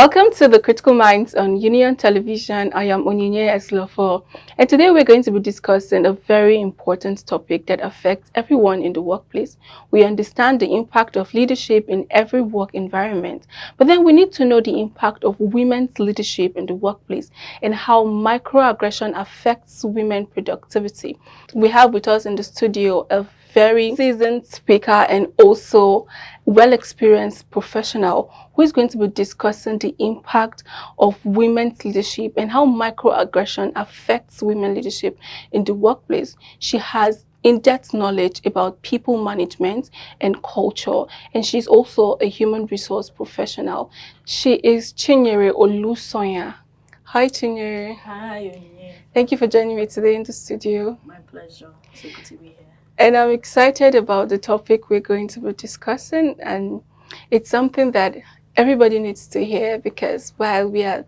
Welcome to the Critical Minds on Union Television. I am Onyinye Eslofo, and today we're going to be discussing a very important topic that affects everyone in the workplace. We understand the impact of leadership in every work environment, but then we need to know the impact of women's leadership in the workplace and how microaggression affects women's productivity. We have with us in the studio a very seasoned speaker and also well-experienced professional who is going to be discussing the impact of women's leadership and how microaggression affects women leadership in the workplace. She has in-depth knowledge about people management and culture, and she's also a human resource professional. She is Chinyere Olusoya. Hi, Chinyere. Hi, Onyinye. Thank you for joining me today in the studio. My pleasure. So good to be here. And I'm excited about the topic we're going to be discussing, and it's something that everybody needs to hear because while we are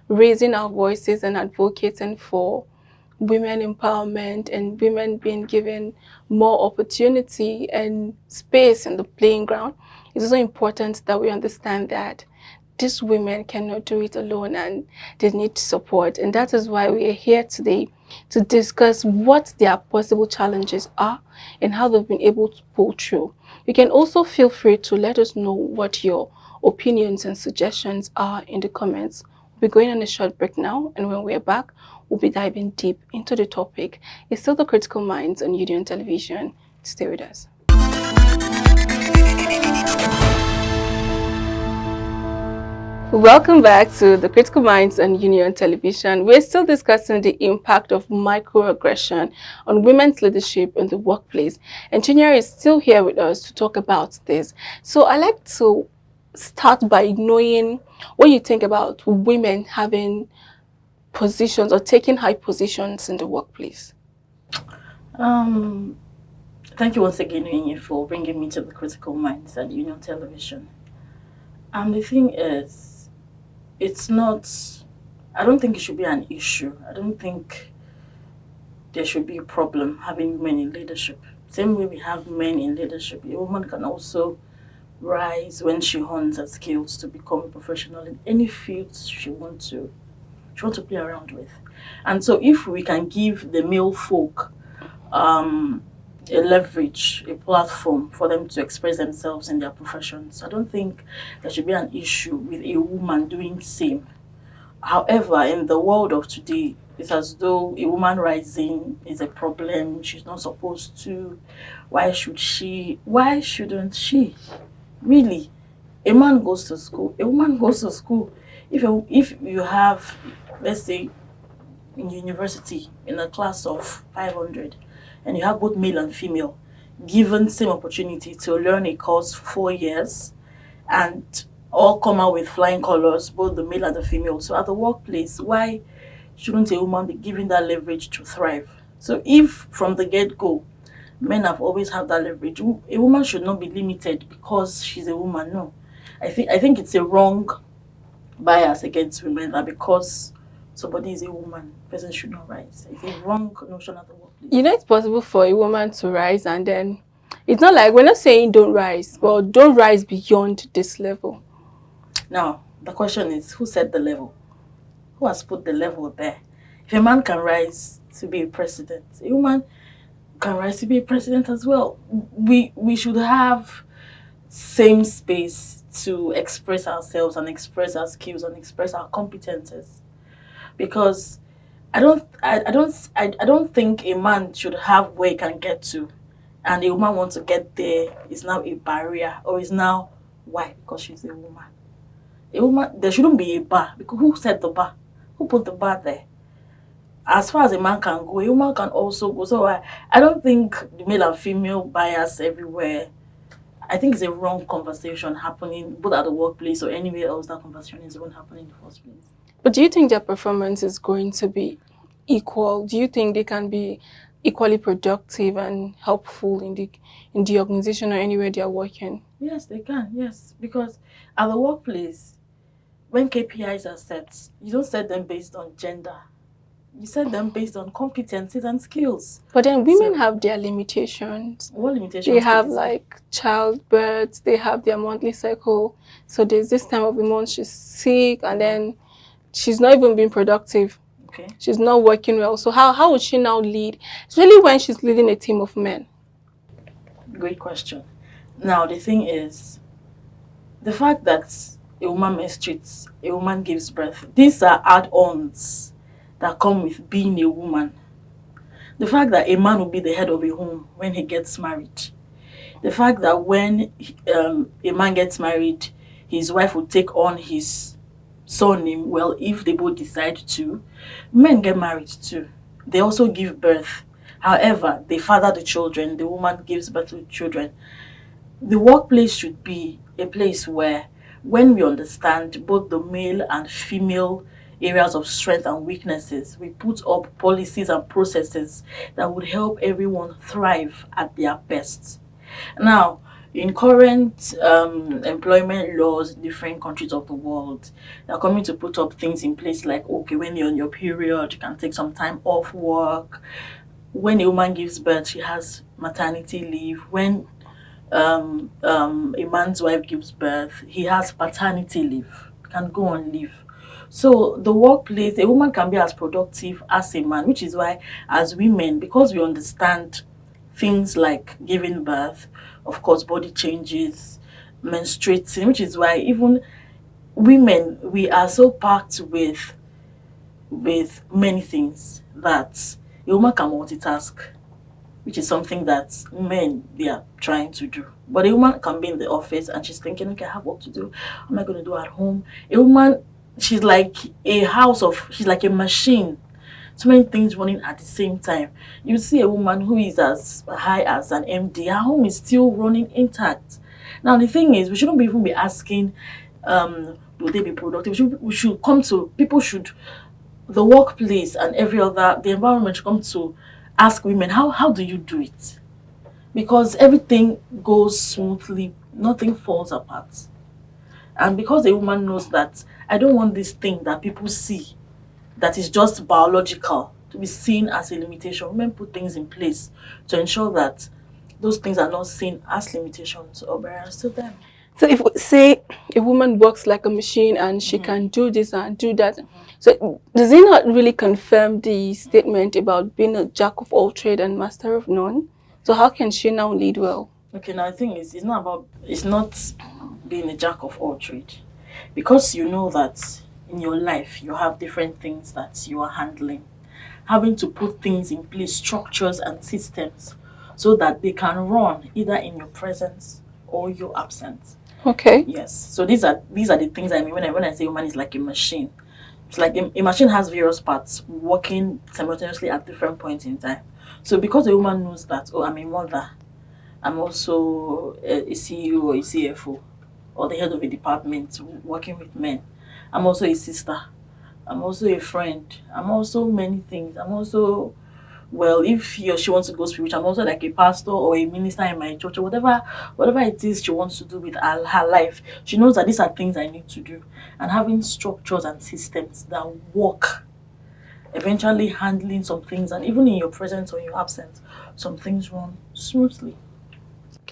raising our voices and advocating for women empowerment and women being given more opportunity and space in the playing ground, it's also important that we understand that these women cannot do it alone and they need support. And that is why we are here today to discuss what their possible challenges are and how they've been able to pull through. You can also feel free to let us know what your opinions and suggestions are in the comments. We're going on a short break now, and when we're back, we'll be diving deep into the topic. It's still the Critical Minds on Union Television. Stay with us. Welcome back to the Critical Minds on Union Television. We're still discussing the impact of microaggression on women's leadership in the workplace. And Chinyere is still here with us to talk about this. So I'd like to start by knowing what you think about women having positions or taking high positions in the workplace. Thank you once again, Onyinye, for bringing me to the Critical Minds at Union Television. The thing is, it's not, I don't think it should be an issue. I don't think there should be a problem having women in leadership. Same way we have men in leadership, a woman can also rise when she hones her skills to become a professional in any field she wants to play around with. And so if we can give the male folk a leverage, a platform for them to express themselves in their professions, I don't think there should be an issue with a woman doing the same. However, in the world of today, it's as though a woman rising is a problem. She's not supposed to. Why should she? Why shouldn't she? Really, a man goes to school. A woman goes to school. If you have, let's say, in university, in a class of 500, and you have both male and female given same opportunity to learn a course for 4 years and all come out with flying colors, both the male and the female. So at the workplace, why shouldn't a woman be given that leverage to thrive? So if from the get-go, men have always had that leverage, a woman should not be limited because she's a woman. No. I think it's a wrong bias against women that because somebody is a woman, person should not rise. It's a wrong notion at the workplace. You know, it's possible for a woman to rise, and then it's not like we're not saying don't rise, but don't rise beyond this level. Now, the question is, who set the level? Who has put the level there? If a man can rise to be a president, a woman can rise to be a president as well. We should have same space to express ourselves and express our skills and express our competences. Because I don't think a man should have where he can get to, and a woman wants to get there is now a barrier, or is now why? Because she's a woman. A woman, there shouldn't be a bar, because who set the bar? Who put the bar there? As far as a man can go, a woman can also go. So I don't think the male and female bias everywhere. I think it's a wrong conversation happening both at the workplace or anywhere else that conversation is even happening in the first place. But do you think their performance is going to be equal? Do you think they can be equally productive and helpful in the organization or anywhere they are working? Yes, they can. Yes, because at the workplace, when KPIs are set, you don't set them based on gender. You set them based on competencies and skills. But then women So, have their limitations. what They limitations could have it be? like childbirth, they have their monthly cycle. So there's this time of the month she's sick and then she's not even being productive. Okay, She's not working well. So how would she now lead? Especially when she's leading a team of men. great question. Now, the thing is, the fact that a woman menstruates, a woman gives birth, these are add-ons that come with being a woman. The fact that a man will be the head of a home when he gets married. The fact that when a man gets married, his wife will take on his surname, well, if they both decide to. Men get married too. They also give birth. However, they father the children, the woman gives birth to children. The workplace should be a place where, when we understand both the male and female areas of strength and weaknesses, we put up policies and processes that would help everyone thrive at their best. Now, in current employment laws in different countries of the world, they're coming to put up things in place like, okay, when you're on your period, you can take some time off work. When a woman gives birth, she has maternity leave. When a man's wife gives birth, he has paternity leave, can go on leave. So the workplace, a woman can be as productive as a man, which is why as women, because we understand things like giving birth, of course, body changes, menstruating, which is why even women, we are so packed with many things that a woman can multitask, which is something that men they are trying to do. But a woman can be in the office and she's thinking, okay, I have work to do. What am I going to do at home? A woman, she's like she's like a machine. So many things running at the same time. You see a woman who is as high as an MD, her home is still running intact. Now the thing is, we shouldn't even be asking, will they be productive? We should come to people should the workplace and every other the environment should come to ask women how do you do it, because everything goes smoothly, nothing falls apart. And because a woman knows that I don't want this thing that people see that is just biological to be seen as a limitation, women put things in place to ensure that those things are not seen as limitations or barriers to them. So if say a woman works like a machine and she can do this and do that, so does it not really confirm the statement about being a jack of all trade and master of none? So how can she now lead well? Okay, now the thing is, it's not being a jack of all trade, because you know that in your life you have different things that you are handling, having to put things in place, structures and systems, so that they can run either in your presence or your absence. Okay. Yes. So these are the things I mean when I say woman is like a machine. It's like a machine has various parts working simultaneously at different points in time. So because a woman knows that, oh, I'm a mother, I'm also a CEO or a CFO or the head of a department working with men. I'm also a sister. I'm also a friend. I'm also many things. I'm also, well, if he or she wants to go spiritual, I'm also like a pastor or a minister in my church or whatever it is she wants to do with her life. She knows that these are things I need to do. And having structures and systems that work, eventually handling some things, and even in your presence or your absence, some things run smoothly.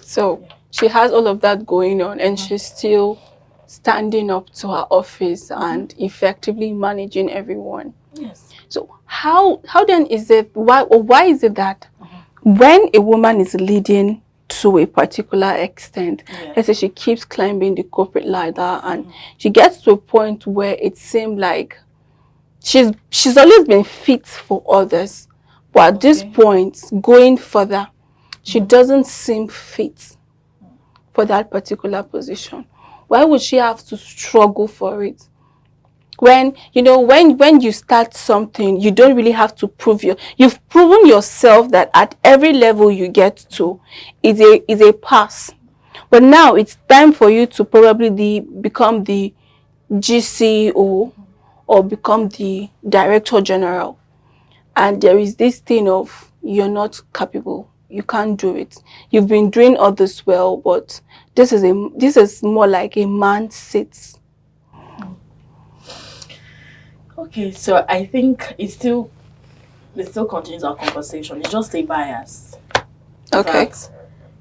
So she has all of that going on and she's still standing up to her office and effectively managing everyone. Yes. So how then is it why is it that when a woman is leading to a particular extent, let's say she keeps climbing the corporate ladder and she gets to a point where it seems like she's always been fit for others, but at this point going further she doesn't seem fit for that particular position. Why would she have to struggle for it? When when you start something, you don't really have to you've proven yourself that at every level you get to is a pass. But now it's time for you to probably become the GCO or become the director general. And there is this thing of you're not capable, you can't do it, you've been doing all this well, but this is more like a man sits. Okay, so I think it's still It still continues our conversation. It's just a bias Okay. that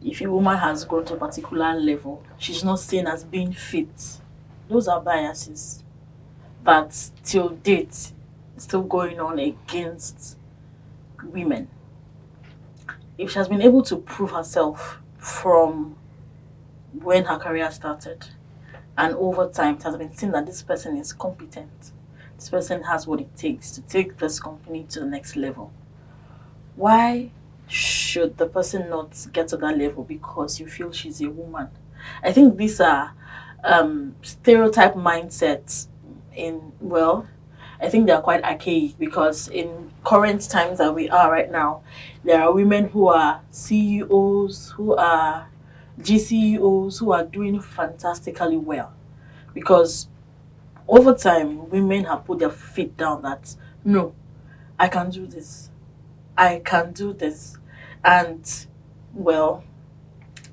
if a woman has grown to a particular level, she's not seen as being fit. Those are biases that till date still going on against women. If she has been able to prove herself from when her career started, and over time it has been seen that this person is competent, this person has what it takes to take this company to the next level, why should the person not get to that level because you feel she's a woman? I think these are stereotype mindsets in, well, I think they are quite archaic because in current times that we are right now, there are women who are CEOs, who are GCEOs, who are doing fantastically well. Because over time, women have put their feet down that, no, I can do this. I can do this. And, well,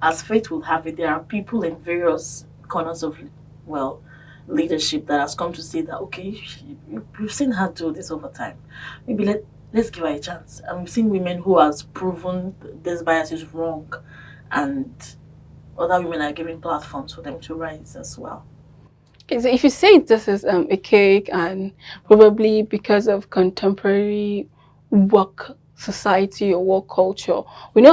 as fate will have it, there are people in various corners of, well, leadership that has come to say that, okay, we've seen her do this over time. Maybe let's give her a chance. And we've seen women who has proven this bias is wrong, and other women are giving platforms for them to rise as well. Okay, so if you say this is a cake, and probably because of contemporary work society or work culture, we no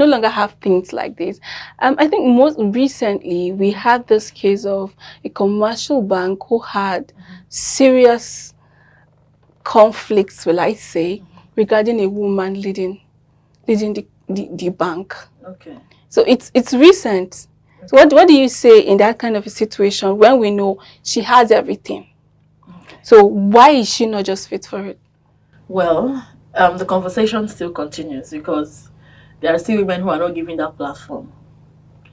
longer have things like this. I think most recently we had this case of a commercial bank who had serious conflicts, will I say, regarding a woman leading the bank. Okay. So it's recent. So what do you say in that kind of a situation when we know she has everything? So why is she not just fit for it? Well, the conversation still continues because there are still women who are not given that platform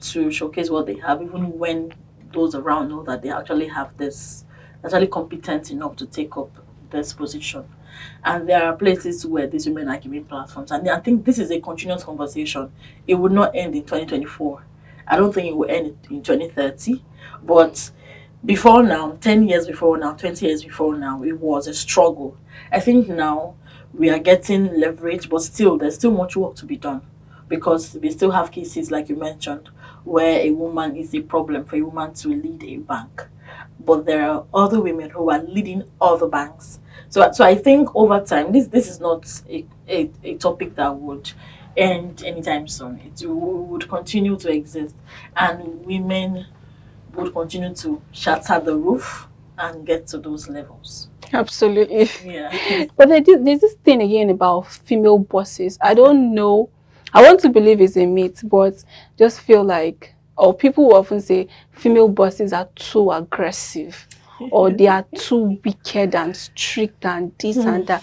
to showcase what they have, even when those around know that they actually have this, actually competent enough to take up this position. And there are places where these women are given platforms. And I think this is a continuous conversation. It would not end in 2024. I don't think it will end in 2030. But before now, 10 years before now, 20 years before now, it was a struggle. I think now we are getting leverage, but still, there's still much work to be done because we still have cases, like you mentioned, where a woman is a problem for a woman to lead a bank. But there are other women who are leading other banks. So I think over time, this is not a topic that would end anytime soon. It would continue to exist, and women would continue to shatter the roof and get to those levels. Absolutely. Yeah. But there's this thing again about female bosses. I don't know. I want to believe it's a myth, but just feel like, or people will often say female bosses are too aggressive, or they are too wicked and strict and this and that.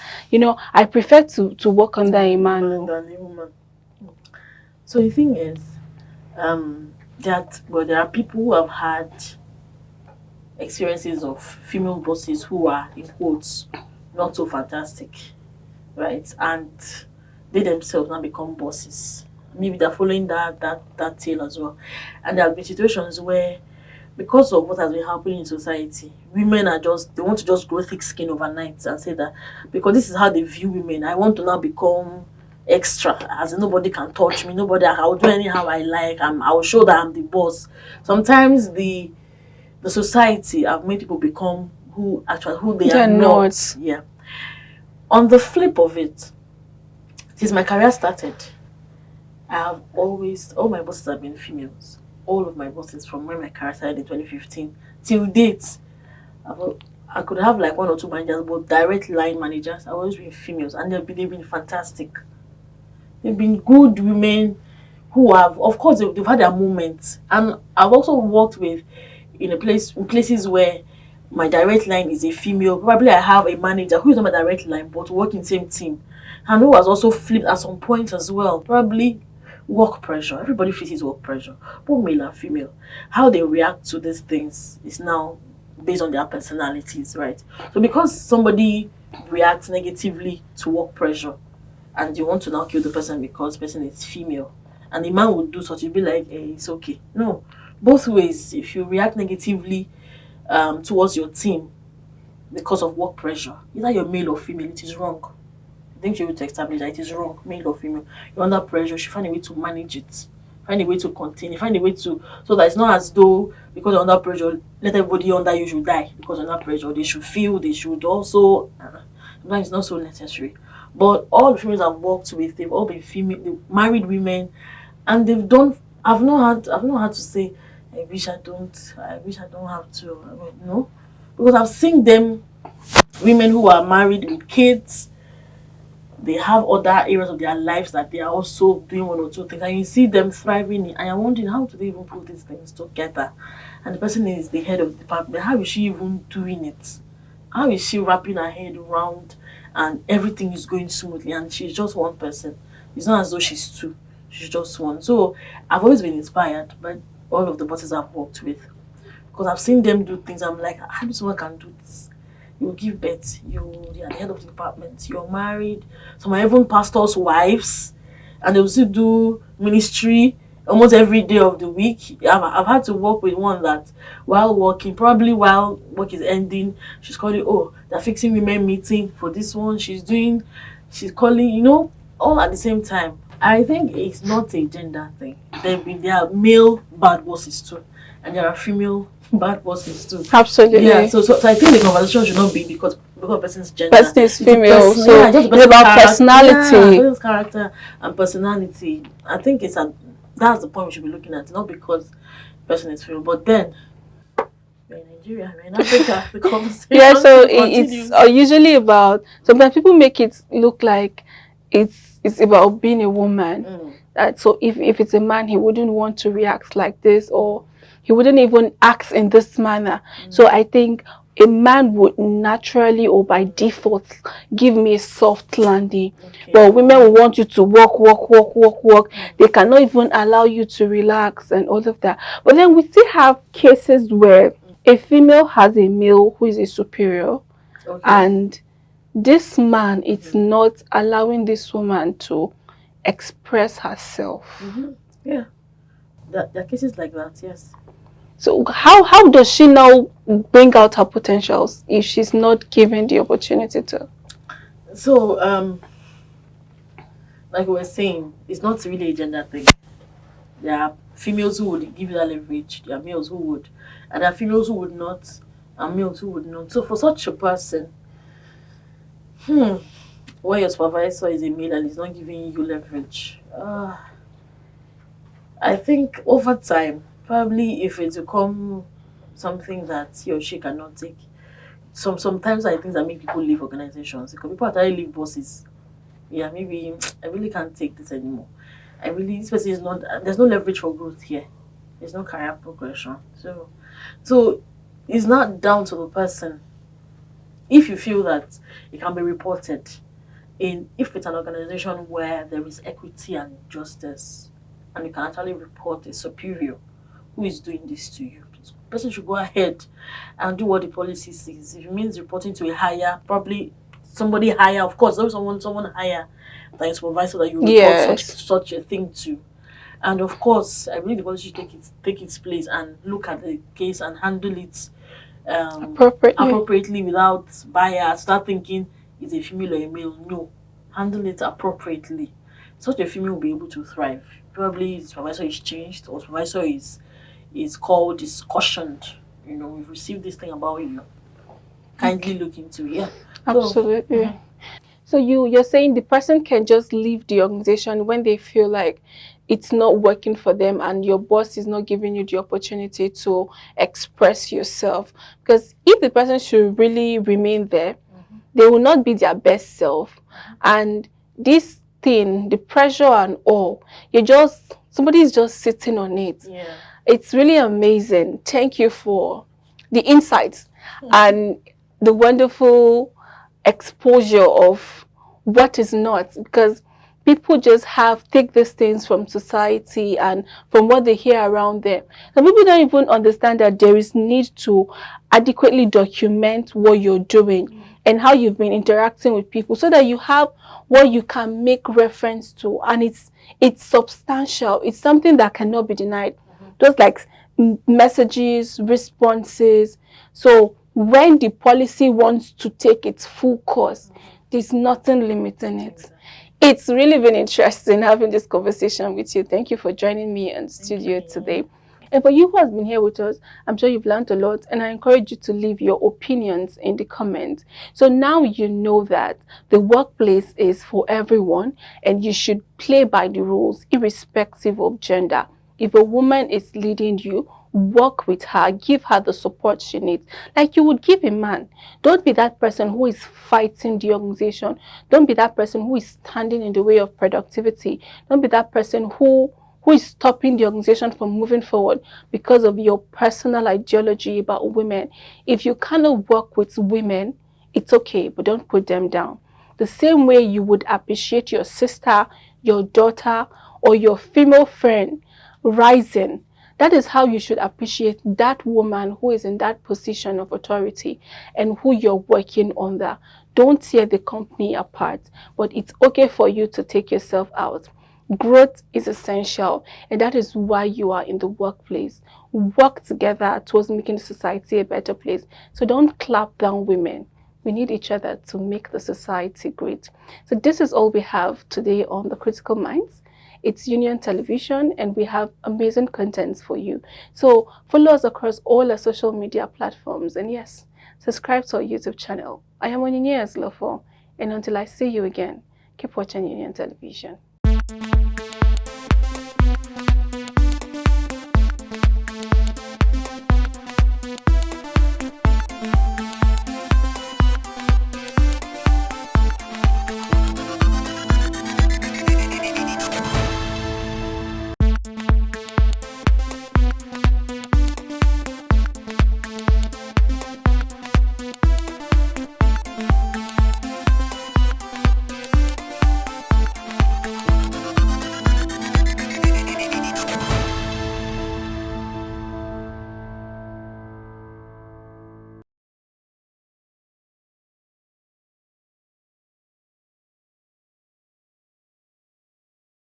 I prefer to work under a man. Than a woman. So the thing is, there are people who have had experiences of female bosses who are, in quotes, not so fantastic, right? And they themselves now become bosses. Maybe they're following that tail as well. And there have been situations where, because of what has been happening in society, women are just, they want to just grow thick skin overnight and say that because this is how they view women, I want to now become extra, as in nobody can touch me, nobody, I'll do anyhow I like, I'll show that I'm the boss. Sometimes the society have made people become who they They're are not. not. Yeah. On the flip of it, since my career started, I have always, all my bosses have been females. All of my bosses from when my career started in 2015 till date, I've, I could have like one or two managers, but direct line managers have always been females, and they've been fantastic. They've been good women who have, of course, they've had their moments. And I've also worked with in places where my direct line is a female. Probably I have a manager who is not my direct line, but work in the same team, and who has also flipped at some point as well. Probably work pressure. Everybody faces work pressure, both male and female. How they react to these things is now based on their personalities, right? So because somebody reacts negatively to work pressure, and you want to now kill the person because the person is female, and the man would do such, you'd be like, hey, it's okay. No, both ways. If you react negatively towards your team because of work pressure, either you're male or female, it is wrong. think she will to establish that it is wrong, male or female. You're under pressure. She find a way to manage it, find a way to contain it, find a way to, so that it's not as though because you're under pressure, let everybody under you should die because you're under pressure. They should feel. They should also. Sometimes it's not so necessary. But all the females I've worked with, they've all been female, married women, and they've done. I've not had to say, I wish I don't have to. I mean, no, because I've seen them, women who are married with kids, they have other areas of their lives that they are also doing one or two things, and you see them thriving in, and you're wondering how do they even put these things together? And the person is the head of the department. How is she even doing it? How is she wrapping her head around and everything is going smoothly and she's just one person? It's not as though she's two, she's just one. So I've always been inspired by all of the bosses I've worked with because I've seen them do things. I'm like, how does someone can do this? You give birth, you're the head of the department, you're married, some are even pastors' wives, and they'll still do ministry almost every day of the week. I've had to work with one that while working, probably while work is ending, she's calling, oh, they're fixing women meeting for this one, she's calling, all at the same time. I think it's not a gender thing. There are male bad bosses too, and there are female bad bosses too. Absolutely. Yeah. So I think the conversation should not be because of person's gender. Person is female, so yeah, just it's about personality. Yeah, person's character and personality. I think that's the point we should be looking at, not because person is female, but then we're in Nigeria, we're in Africa, the conversation. Yeah, so continues. it's usually about, sometimes people make it look like it's about being a woman. So if it's a man, he wouldn't want to react like this, or he wouldn't even act in this manner. So I think a man would naturally or by default give me a soft landing. Okay. But women will want you to work. They cannot even allow you to relax and all of that. But then we still have cases where a female has a male who is a superior, and this man is not allowing this woman to express herself. Yeah, there are cases like that, yes. So how does she now bring out her potentials if she's not given the opportunity to? So, like we were saying, it's not really a gender thing. There are females who would give you that leverage. There are males who would. And there are females who would not, and males who would not. So for such a person, where your supervisor is a male and is not giving you leverage, I think over time, probably if it's become something that he or she cannot take, sometimes I think that make people leave organizations because people actually leave bosses. Yeah, maybe I really can't take this anymore. This person is not. There's no leverage for growth here. There's no career progression. So it's not down to the person. If you feel that it can be reported, if it's an organization where there is equity and justice, and you can actually report a superior who is doing this to you, the person should go ahead and do what the policy says. If it means reporting to a higher, probably somebody higher, of course, there's someone higher than your supervisor that you report such a thing to. And of course, I believe the policy should take its place and look at the case and handle it appropriately without bias. Start thinking is a female or a male. No, handle it appropriately. Such a female will be able to thrive. Probably the supervisor is changed, or supervisor is cautioned. We've received this thing about you. Kindly look into it. Yeah. Absolutely. So you're saying the person can just leave the organization when they feel like it's not working for them and your boss is not giving you the opportunity to express yourself. Because if the person should really remain there, they will not be their best self. And this thing, the pressure and all, somebody is just sitting on it. Yeah. It's really amazing. Thank you for the insights and the wonderful exposure of what is not, because people just take these things from society and from what they hear around them. Some people don't even understand that there is need to adequately document what you're doing and how you've been interacting with people, so that you have what you can make reference to, and it's substantial. It's something that cannot be denied. Just like messages, responses. So when the policy wants to take its full course, There's nothing limiting it. It's really been interesting having this conversation with you. Thank you for joining me in the Thank you, studio Nini. today. And for you who has been here with us, I'm sure you've learned a lot, and I encourage you to leave your opinions in the comments. So now you know that the workplace is for everyone, and you should play by the rules irrespective of gender. If a woman is leading you, work with her, give her the support she needs, like you would give a man. Don't be that person who is fighting the organization. Don't be that person who is standing in the way of productivity. Don't be that person who is stopping the organization from moving forward because of your personal ideology about women. If you cannot work with women, it's okay, but don't put them down. The same way you would appreciate your sister, your daughter, or your female friend rising. That is how you should appreciate that woman who is in that position of authority and who you're working under. Don't tear the company apart, but it's okay for you to take yourself out. Growth is essential, and that is why you are in the workplace. Work together towards making society a better place. So don't clap down women. We need each other to make the society great. So this is all we have today on the Critical Minds. It's Union Television, and we have amazing contents for you. So follow us across all our social media platforms, and yes, subscribe to our YouTube channel. I am Onyinye Eslofo, and until I see you again, keep watching Union Television.